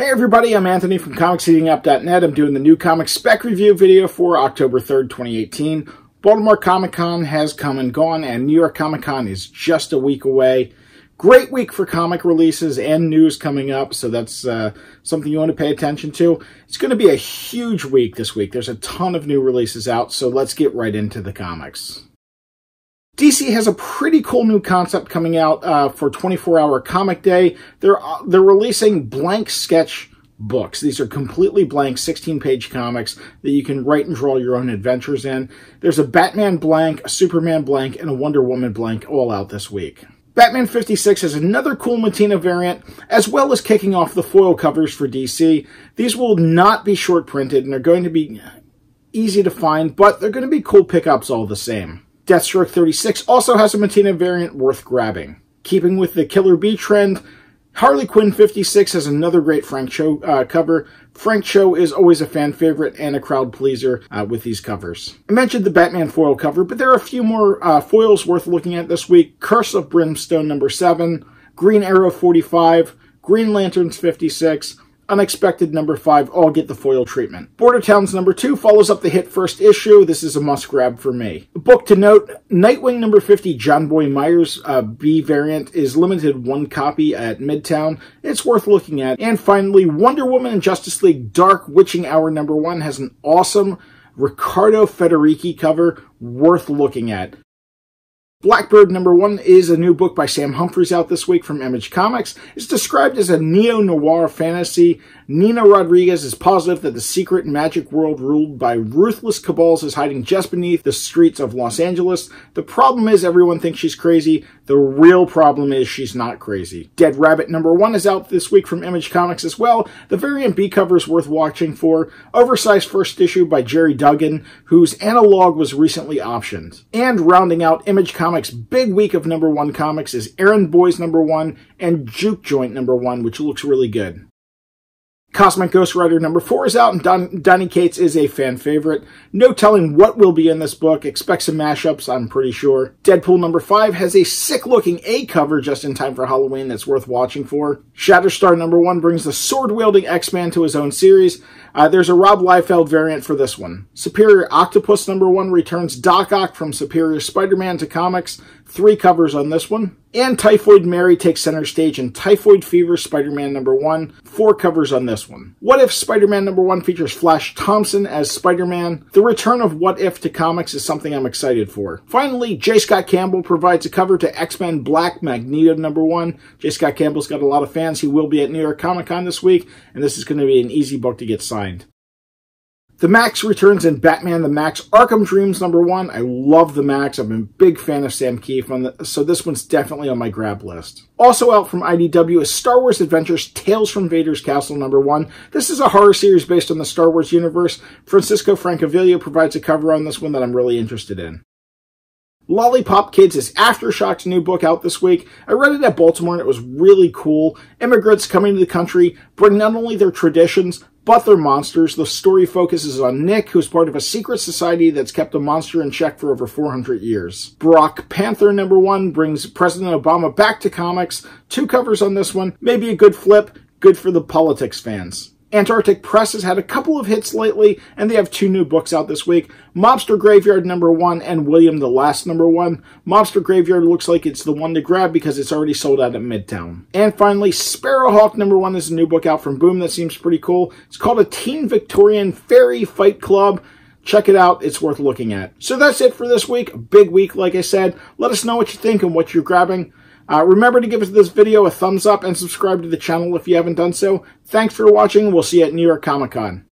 Hey everybody, I'm Anthony from ComicsHeatingUp.net. I'm doing the new comic spec review video for October 3rd, 2018. Baltimore Comic-Con has come and gone, and New York Comic-Con is just a week away. Great week for comic releases and news coming up, so that's something you want to pay attention to. It's going to be a huge week this week. There's a ton of new releases out, so let's get right into the comics. DC has a pretty cool new concept coming out for 24-hour Comic Day. They're releasing blank sketch books. These are completely blank 16-page comics that you can write and draw your own adventures in. There's a Batman blank, a Superman blank, and a Wonder Woman blank all out this week. Batman 56 has another cool Matina variant, as well as kicking off the foil covers for DC. These will not be short printed, and they're going to be easy to find, but they're going to be cool pickups all the same. Deathstroke 36 also has a Matina variant worth grabbing. Keeping with the Killer Bee trend, Harley Quinn 56 has another great Frank Cho cover. Frank Cho is always a fan favorite and a crowd pleaser with these covers. I mentioned the Batman foil cover, but there are a few more foils worth looking at this week. Curse of Brimstone number 7, Green Arrow 45, Green Lanterns 56, Unexpected number 5 all get the foil treatment. Border Towns number 2 follows up the hit first issue. This is a must grab for me. Book to note, Nightwing number 50 John Boy Myers B variant is limited 1 copy at Midtown. It's worth looking at. And finally, Wonder Woman and Justice League Dark Witching Hour number 1 has an awesome Riccardo Federici cover worth looking at. Blackbird number 1 is a new book by Sam Humphries out this week from Image Comics. It's described as a neo-noir fantasy. Nina Rodriguez is positive that the secret magic world ruled by ruthless cabals is hiding just beneath the streets of Los Angeles. The problem is everyone thinks she's crazy. The real problem is she's not crazy. Dead Rabbit number 1 is out this week from Image Comics as well. The variant B cover is worth watching for. Oversized first issue by Jerry Duggan, whose analog was recently optioned. And rounding out Image Comics' big week of number 1 comics is Errand Boys number 1 and Juke Joint number 1, which looks really good. Cosmic Ghost Rider number 4 is out, and Donny Cates is a fan favorite. No telling what will be in this book. Expect some mashups, I'm pretty sure. Deadpool number 5 has a sick-looking A cover just in time for Halloween that's worth watching for. Shatterstar number 1 brings the sword-wielding X-Man to his own series. There's a Rob Liefeld variant for this one. Superior Octopus number 1 returns Doc Ock from Superior Spider-Man to comics. 3 covers on this one. And Typhoid Mary takes center stage in Typhoid Fever Spider-Man number 1. 4 covers on this one. What If Spider-Man number 1 features Flash Thompson as Spider-Man. The return of What If to comics is something I'm excited for. Finally, J. Scott Campbell provides a cover to X-Men Black Magneto number 1. J. Scott Campbell's got a lot of fans. He will be at New York Comic Con this week, and this is going to be an easy book to get signed. The Max returns in Batman the Max Arkham Dreams number 1. I love the Max. I'm a big fan of Sam Keefe, so this one's definitely on my grab list. Also out from IDW is Star Wars Adventures Tales from Vader's Castle number 1. This is a horror series based on the Star Wars universe. Francisco Francavilla provides a cover on this one that I'm really interested in. Lollipop Kids is Aftershock's new book out this week. I read it at Baltimore and it was really cool. Immigrants coming to the country bring not only their traditions, but they're monsters. The story focuses on Nick, who's part of a secret society that's kept a monster in check for over 400 years. Brock Panther number 1 brings President Obama back to comics. 2 covers on this one. Maybe a good flip. Good for the politics fans. Antarctic Press has had a couple of hits lately, and they have 2 new books out this week. Mobster Graveyard number 1 and William the Last number 1. Mobster Graveyard looks like it's the one to grab because it's already sold out at Midtown. And finally, Sparrowhawk number 1 is a new book out from Boom that seems pretty cool. It's called A Teen Victorian Fairy Fight Club. Check it out. It's worth looking at. So that's it for this week. A big week, like I said. Let us know what you think and what you're grabbing. Remember to give this video a thumbs up and subscribe to the channel if you haven't done so. Thanks for watching. We'll see you at New York Comic Con.